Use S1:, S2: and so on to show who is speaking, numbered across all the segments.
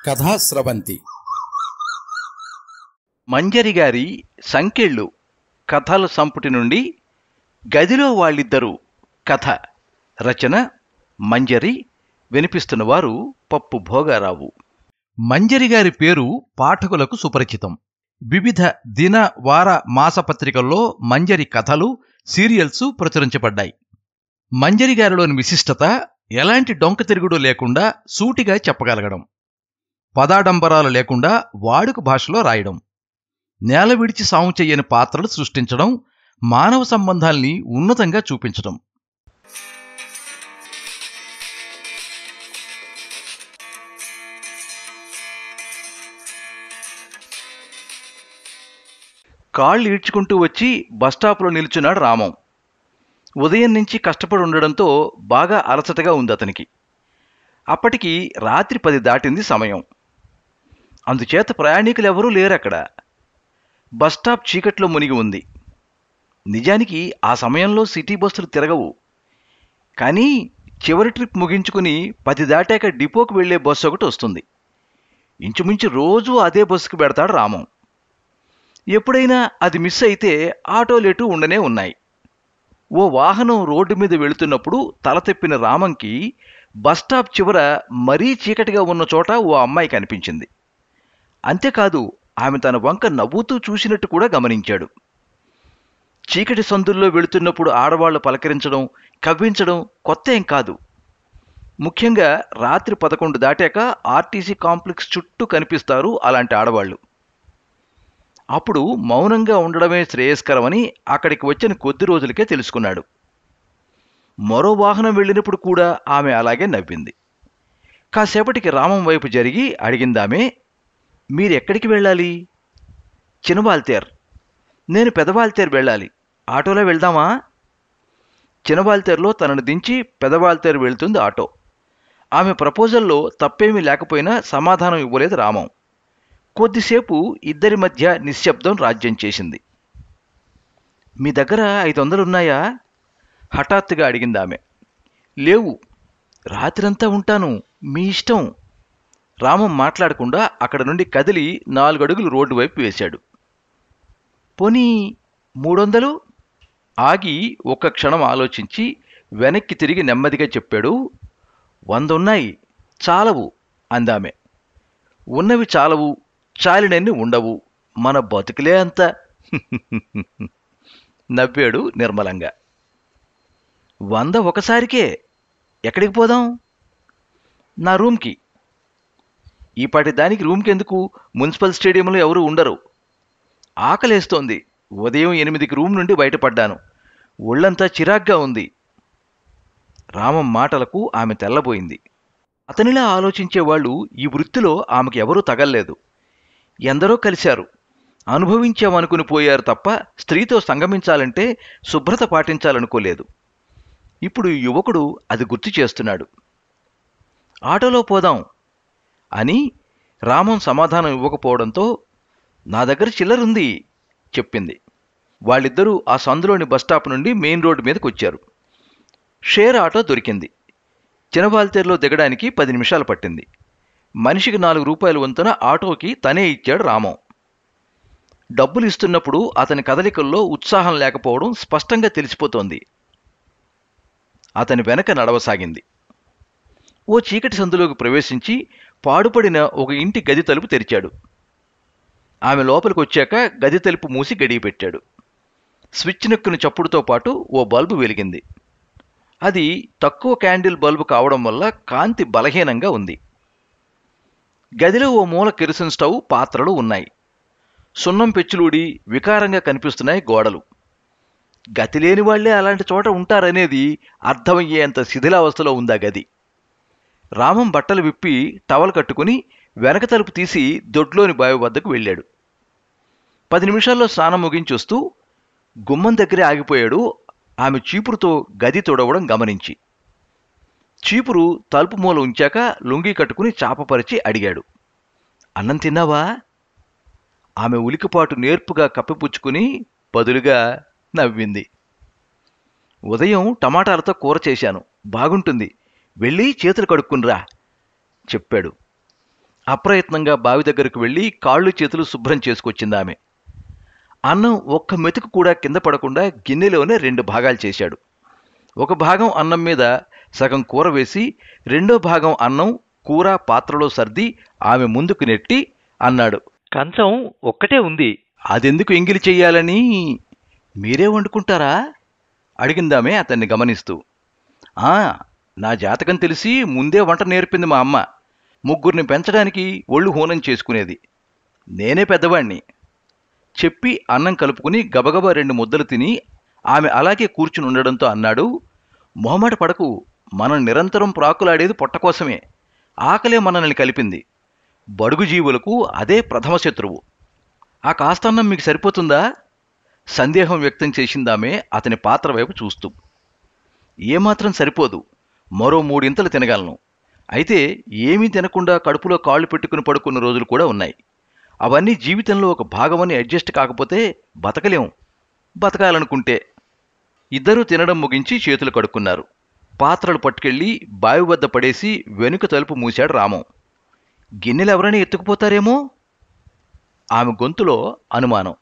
S1: కథాస్రవంతి
S2: మంజరి గారి సంకెళ్ళు కథల సంపుటి నుండి గదిలో వాళ్ళిద్దరూ కథ. రచన మంజరి. వినిపిస్తున్నవారు పప్పు భోగారావు. మంజరి గారి పేరు పాఠకులకు సుపరిచితం. వివిధ దిన వార మాసపత్రికల్లో మంజరి కథలు, సీరియల్స్ ప్రచురించబడ్డాయి. మంజరి గారిలోని విశిష్టత ఎలాంటి డొంక తిరుగుడు లేకుండా సూటిగా చెప్పగలగడం, పదాడంబరాలు లేకుండా వాడుక భాషలో రాయడం, నేల విడిచి సాము చెయ్యని పాత్రలు సృష్టించడం, మానవ సంబంధాల్ని ఉన్నతంగా చూపించడం. కాళ్ళు ఈడ్చుకుంటూ వచ్చి బస్టాపులో నిల్చున్నాడు రామం. ఉదయం నుంచి కష్టపడి ఉండడంతో బాగా అలసటగా ఉంది అతనికి. అప్పటికి రాత్రి 10 దాటింది సమయం. అందుచేత ప్రయాణికులెవరూ లేరక్కడ. బస్టాప్ చీకట్లో మునిగి ఉంది. నిజానికి ఆ సమయంలో సిటీ బస్సులు తిరగవు. కానీ చివరి ట్రిప్ ముగించుకుని 10 దాటాక డిపోకు వెళ్లే బస్సు ఒకటి వస్తుంది. ఇంచుమించు రోజూ అదే బస్సుకు పెడతాడు రామం. ఎప్పుడైనా అది మిస్ అయితే ఆటోలేటు ఉండనే ఉన్నాయి. ఓ వాహనం రోడ్డు మీద వెళుతున్నప్పుడు తల తెప్పిన రామంకి బస్టాప్ చివర మరీ చీకటిగా ఉన్న చోట ఓ అమ్మాయి కనిపించింది. అంతేకాదు, ఆమె తన వంక నవ్వుతూ చూసినట్టు కూడా గమనించాడు. చీకటి సందుల్లో వెళుతున్నప్పుడు ఆడవాళ్లు పలకరించడం, కవ్వించడం కొత్త ఏం కాదు. ముఖ్యంగా రాత్రి 11 దాటాక ఆర్టీసీ కాంప్లెక్స్ చుట్టూ కనిపిస్తారు అలాంటి ఆడవాళ్లు. అప్పుడు మౌనంగా ఉండడమే శ్రేయస్కరమని అక్కడికి వచ్చిన కొద్ది రోజులకే తెలుసుకున్నాడు. మరో వాహనం వెళ్ళినప్పుడు కూడా ఆమె అలాగే నవ్వింది. కాసేపటికి రామం వైపు జరిగి అడిగిందామె, మీరెక్కడికి వెళ్ళాలి? చినబాల్తేర్. నేను పెదబాల్తేర్ వెళ్ళాలి. ఆటోలో వెళ్దామా? చినబాల్తేర్లో తనను దించి పెదబాల్తేర్ వెళ్తుంది ఆటో. ఆమె ప్రపోజల్లో తప్పేమీ లేకపోయినా సమాధానం ఇవ్వలేదు రామం. కొద్దిసేపు ఇద్దరి మధ్య నిశ్శబ్దం రాజ్యం చేసింది. మీ దగ్గర 500 ఉన్నాయా? హఠాత్తుగా అడిగిందామె. లేవు. రాత్రంతా ఉంటాను, మీ ఇష్టం. రామం మాట్లాడకుండా అక్కడ నుండి కదిలి 4 అడుగులు రోడ్డు వైపు వేశాడు. పోనీ 300? ఆగి ఒక్క క్షణం ఆలోచించి వెనక్కి తిరిగి నెమ్మదిగా చెప్పాడు. 100 ఉన్నాయి, చాలవు అందామె. ఉన్నవి చాలవు, చాలినన్ని ఉండవు, మన బతుకులే అంత నవ్వాడు నిర్మలంగా. 100 ఒకసారికే. ఎక్కడికి పోదాం? నా రూమ్కి. ఈపాటి దానికి రూమ్కి ఎందుకు? మున్సిపల్ స్టేడియంలో ఎవరూ ఉండరు. ఆకలేస్తోంది. ఉదయం 8కి రూమ్ నుండి బయటపడ్డాను. ఒళ్ళంతా చిరాగ్గా ఉంది. రామం మాటలకు ఆమె తెల్లబోయింది. అతనిలా ఆలోచించేవాళ్లు ఈ వృత్తిలో ఆమెకు ఎవరూ తగల్లేదు. ఎందరో కలిశారు, అనుభవించామనుకుని పోయారు తప్ప స్త్రీతో సంగమించాలంటే శుభ్రత పాటించాలనుకోలేదు. ఇప్పుడు యువకుడు అది గుర్తు చేస్తున్నాడు. ఆటోలో పోదాం అని రామం సమాధానం ఇవ్వకపోవడంతో నా దగ్గర చిల్లరుంది చెప్పింది. వాళ్ళిద్దరూ ఆ సందులోని బస్టాప్ నుండి మెయిన్ రోడ్డు మీదకి వచ్చారు. షేర్ ఆటో దొరికింది. చినబాల్తేర్లో దిగడానికి 10 నిమిషాలు పట్టింది. మనిషికి 4 రూపాయల వంతున ఆటోకి తనే ఇచ్చాడు రామం. డబ్బులు ఇస్తున్నప్పుడు అతని కదలికల్లో ఉత్సాహం లేకపోవడం స్పష్టంగా తెలిసిపోతోంది. అతని వెనక నడవసాగింది. ఓ చీకటి సందులోకి ప్రవేశించి పాడుపడిన ఒక ఇంటి గది తలుపు తెరిచాడు. ఆమె లోపలికి వచ్చాక గది తలుపు మూసి గడియ పెట్టాడు. స్విచ్ నొక్కిన చప్పుడుతో పాటు ఓ బల్బు వెలిగింది. అది తక్కువ క్యాండిల్ బల్బు కావడం వల్ల కాంతి బలహీనంగా ఉంది. గదిలో ఓ మూల కెరసిన్ స్టవ్, పాత్రలు ఉన్నాయి. సున్నం పెచ్చులూడి వికారంగా కనిపిస్తున్నాయి గోడలు. గతిలేని వాళ్లే అలాంటి చోట ఉంటారనేది అర్థమయ్యేంత శిథిలావస్థలో ఉందా గది. రామం బట్టలు విప్పి టవల్ కట్టుకుని వెనక తలుపు తీసి దొడ్లోని బావి వద్దకు వెళ్ళాడు. 10 నిమిషాల్లో స్నానం ముగించొస్తూ గుమ్మం దగ్గరే ఆగిపోయాడు. ఆమె చీపురుతో గది తొడవడం గమనించి చీపురు తలుపు మూల ఉంచాక లుంగీ కట్టుకుని చాపపరిచి అడిగాడు, అన్నం తిన్నావా? ఆమె ఉలికిపాటు నేర్పుగా కప్పిపుచ్చుకుని బదులుగా నవ్వింది. ఉదయం టమాటాలతో కూర చేశాను, బాగుంటుంది, వెళ్ళి చేతులు కడుక్కునిరా చెప్పాడు. అప్రయత్నంగా బావి దగ్గరకు వెళ్ళి కాళ్ళు చేతులు శుభ్రం చేసుకొచ్చింది ఆమె. అన్నం ఒక్క మెతుకు కూడా కింద పడకుండా గిన్నెలోనే 2 భాగాలు చేశాడు. ఒక భాగం అన్నం మీద సగం కూర వేసి రెండో భాగం అన్నం కూర పాత్రలో సర్ది ఆమె ముందుకు నెట్టి అన్నాడు,
S1: కంచం ఒక్కటే ఉంది.
S2: అదెందుకు ఎంగిలి చెయ్యాలని? మీరే వండుకుంటారా అడిగిందామే అతన్ని గమనిస్తూ. ఆ, నా జాతకం తెలిసి ముందే వంట నేర్పింది మా అమ్మ. 3 పెంచడానికి ఒళ్ళు హూనం చేసుకునేది. నేనే పెద్దవాణ్ణి చెప్పి అన్నం కలుపుకుని గబగబా 2 ముద్దలు తిని ఆమె అలాగే కూర్చుని ఉండడంతో అన్నాడు, మొహమాట పడకు, మనం నిరంతరం ప్రాకులాడేది పొట్ట కోసమే. ఆకలే మనల్ని కలిపింది. బడుగు జీవులకు అదే ప్రథమ శత్రువు. ఆ కాస్తన్నం మీకు సరిపోతుందా? సందేహం వ్యక్తం చేసిందామే అతని పాత్ర వైపు చూస్తూ. ఏమాత్రం సరిపోదు, మరో 3 ఇంతలు తినగలను. అయితే ఏమీ తినకుండా కడుపులో కాళ్ళు పెట్టుకుని పడుకున్న రోజులు కూడా ఉన్నాయి. అవన్నీ జీవితంలో ఒక భాగమని అడ్జస్ట్ కాకపోతే బతకలేం, బతకాలనుకుంటే. ఇద్దరూ తినడం ముగించి చేతులు కడుక్కున్నారు. పాత్రలు పట్టుకెళ్ళి బావి వద్ద పడేసి వెనుక తలుపు మూశాడు రామం. గిన్నెలు ఎవరైనా ఎత్తుకుపోతారేమో? ఆమె గొంతులో అనుమానం.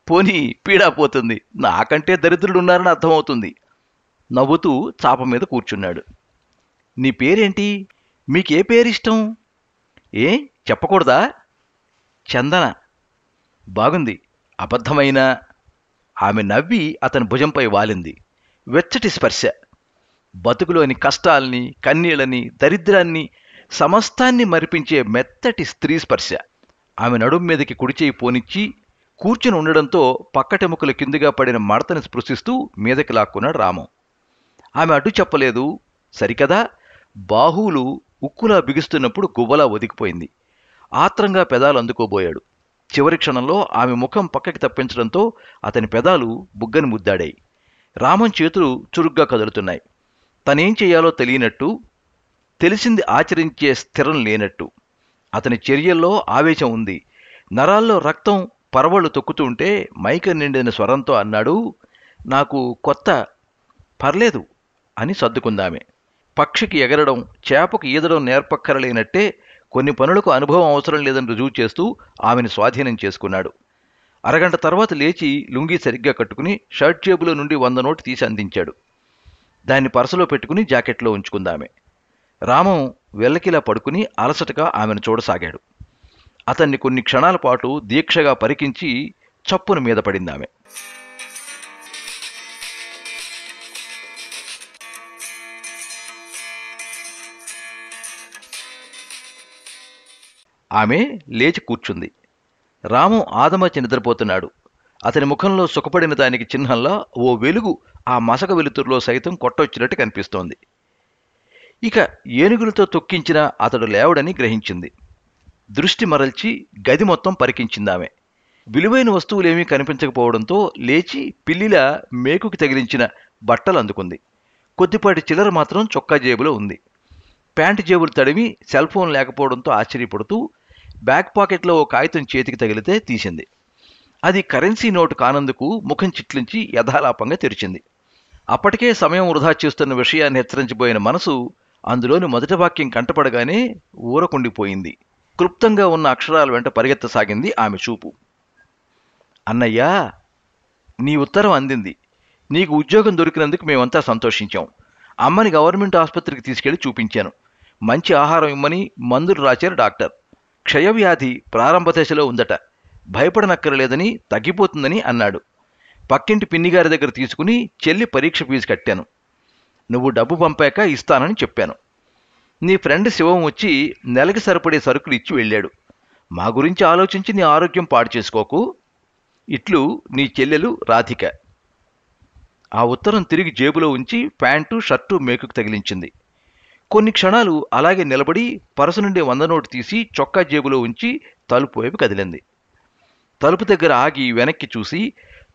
S2: పోనీ పీడా పోతుంది, నాకంటే దరిద్రులున్నారని అర్థమవుతుంది. నవ్వుతూ చాప మీద కూర్చున్నాడు. నీ పేరేంటి? మీకే పేరిష్టం? ఏ చెప్పకూడదా? చందన. బాగుంది. అబద్ధమైనా. ఆమె నవ్వి అతని భుజంపై వాలింది. వెచ్చటి స్పర్శ. బతుకులోని కష్టాల్ని, కన్నీళ్ళని, దరిద్రాన్ని, సమస్తాన్ని మరిపించే మెత్తటి స్త్రీ స్పర్శ. ఆమె నడుం మీదకి కుడిచేయి పోనిచ్చి కూర్చుని ఉండడంతో పక్కటెముకల కిందుగా పడిన మడతని స్పృశిస్తూ మీదకి లాక్కున్నాడు రామం. ఆమె అడ్డు చెప్పలేదు సరికదా. బాహువులు ఉక్కులా బిగుస్తున్నప్పుడు గువ్వలా ఒదిగిపోయింది. ఆత్రంగా పెదాలు అందుకోబోయాడు. చివరి క్షణంలో ఆమె ముఖం పక్కకి తప్పించడంతో అతని పెదాలు బుగ్గని ముద్దాడాయి. రామం చేతులు చురుగ్గా కదులుతున్నాయి. తనేం చేయాలో తెలియనట్టు, తెలిసింది ఆచరించే స్థిరం లేనట్టు. అతని చర్యల్లో ఆవేశం ఉంది. నరాల్లో రక్తం పరవళ్లు తొక్కుతుంటే మైక నిండిన స్వరంతో అన్నాడు, నాకు కొత్త. పర్లేదు అని సర్దుకుందామె. పక్షికి ఎగరడం, చేపకు ఈదడం నేర్పక్కరలేనట్టే కొన్ని పనులకు అనుభవం అవసరం లేదని రుజువు చేస్తూ ఆమెను స్వాధీనం చేసుకున్నాడు. అరగంట తర్వాత లేచి లుంగీ సరిగ్గా కట్టుకుని షర్ట్ జేబులో నుండి 100 నోటు తీసి అందించాడు. దాన్ని పర్సులో పెట్టుకుని జాకెట్లో ఉంచుకుందామె. రామం వెల్లకిలా పడుకుని అలసటగా ఆమెను చూడసాగాడు. అతన్ని కొన్ని క్షణాల పాటు దీక్షగా పరికించి చప్పున మీద పడిందామె. ఆమె లేచి కూర్చుంది. రామం ఆదమర్చి నిద్రపోతున్నాడు. అతని ముఖంలో సుఖపడిన దానికి చిహ్నంలా ఓ వెలుగు ఆ మసక వెలుతురులో సైతం కొట్టొచ్చినట్టు కనిపిస్తోంది. ఇక ఏనుగులతో తొక్కించిన అతడు లేవడని గ్రహించింది. దృష్టి మరల్చి గది మొత్తం పరికించిందామె. విలువైన వస్తువులేమీ కనిపించకపోవడంతో లేచి పిల్లిలా మేకుకి తగిలించిన బట్టలు అందుకుంది. కొద్దిపాటి చిల్లర మాత్రం చొక్కా జేబులో ఉంది. ప్యాంటు జేబులు తడిమి సెల్ ఫోన్ లేకపోవడంతో ఆశ్చర్యపడుతూ బ్యాక్ పాకెట్లో ఓ కాగితం చేతికి తగిలితే తీసింది. అది కరెన్సీ నోటు కానందుకు ముఖం చిట్లించి యథాలాపంగా తెరిచింది. అప్పటికే సమయం వృధా చేస్తున్న విషయాన్ని హెచ్చరించబోయిన మనసు అందులోని మొదటి వాక్యం కంటపడగానే ఊరకుండిపోయింది. క్లుప్తంగా ఉన్న అక్షరాల వెంట పరిగెత్తసాగింది ఆమె చూపు. అన్నయ్యా, నీ ఉత్తరం అందింది. నీకు ఉద్యోగం దొరికినందుకు మేమంతా సంతోషించాం. అమ్మని గవర్నమెంట్ ఆసుపత్రికి తీసుకెళ్లి చూపించాను. మంచి ఆహారం ఇమ్మని మందులు రాశారు డాక్టర్. క్షయవ్యాధి ప్రారంభ దశలో ఉందట. భయపడనక్కరలేదని, తగ్గిపోతుందని అన్నాడు. పక్కింటి పిన్నిగారి దగ్గర తీసుకుని చెల్లి పరీక్ష ఫీజు కట్టాను. నువ్వు డబ్బు పంపాక ఇస్తానని చెప్పాను. నీ ఫ్రెండ్ శివం వచ్చి నెలకి సరిపడే సరుకులు ఇచ్చి వెళ్ళాడు. మా గురించి ఆలోచించి నీ ఆరోగ్యం పాడు చేసుకోకు. ఇట్లు నీ చెల్లెలు రాధిక. ఆ ఉత్తరం తిరిగి జేబులో ఉంచి ప్యాంటు షర్టు మేకుకు తగిలించింది. కొన్ని క్షణాలు అలాగే నిలబడి పరసు నుండి 100 నోటు తీసి చొక్కా జేబులో ఉంచి తలుపు వైపు కదిలింది. తలుపు దగ్గర ఆగి వెనక్కి చూసి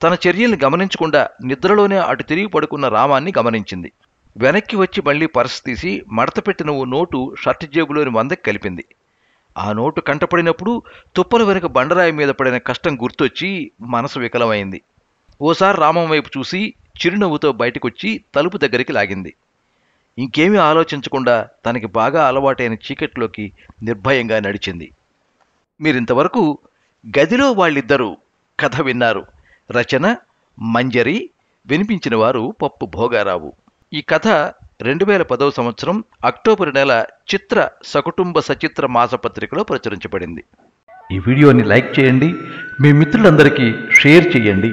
S2: తన చర్యల్ని గమనించకుండా నిద్రలోనే అటు తిరిగి పడుకున్న రామాన్ని గమనించింది. వెనక్కి వచ్చి మళ్లీ పర్సు తీసి మడతపెట్టిన ఓ నోటు షర్ట్ జేబులోని 100కి కలిపింది. ఆ నోటు కంటపడినప్పుడు తుప్పల వెనుక బండరాయి మీద పడిన కష్టం గుర్తొచ్చి మనసు వికలమైంది. ఓసారి రామం వైపు చూసి చిరునవ్వుతో బయటకొచ్చి తలుపు దగ్గరికి లాగింది. ఇంకేమీ ఆలోచించకుండా తనకి బాగా అలవాటైన చీకట్లోకి నిర్భయంగా నడిచింది. మీరింతవరకు గదిలో వాళ్ళిద్దరూ కథ విన్నారు. రచన మంజరి, వినిపించిన వారు పప్పు భోగారావు. ఈ కథ 2010వ సంవత్సరం అక్టోబర్ నెల చిత్ర సకుటుంబ సచిత్ర మాసపత్రికలో ప్రచురించబడింది. ఈ వీడియోని లైక్ చేయండి, మీ మిత్రులందరికీ షేర్ చేయండి.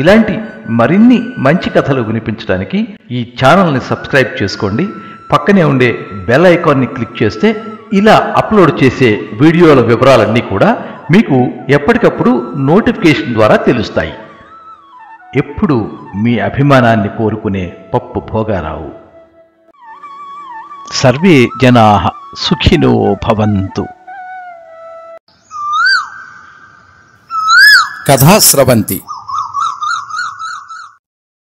S2: ఇలాంటి మరిన్ని మంచి కథలు వినిపించడానికి ఈ ఛానల్ని సబ్స్క్రైబ్ చేసుకోండి. పక్కనే ఉండే బెల్ ఐకాన్ని క్లిక్ చేస్తే ఇలా అప్లోడ్ చేసే వీడియోల వివరాలన్నీ కూడా మీకు ఎప్పటికప్పుడు నోటిఫికేషన్ ద్వారా తెలుస్తాయి. ఎప్పుడు మీ అభిమానాన్ని కోరుకునే పప్పు భోగారావు. సర్వే జనాః సుఖినో భవంతు.
S3: కథా స్రవంతి.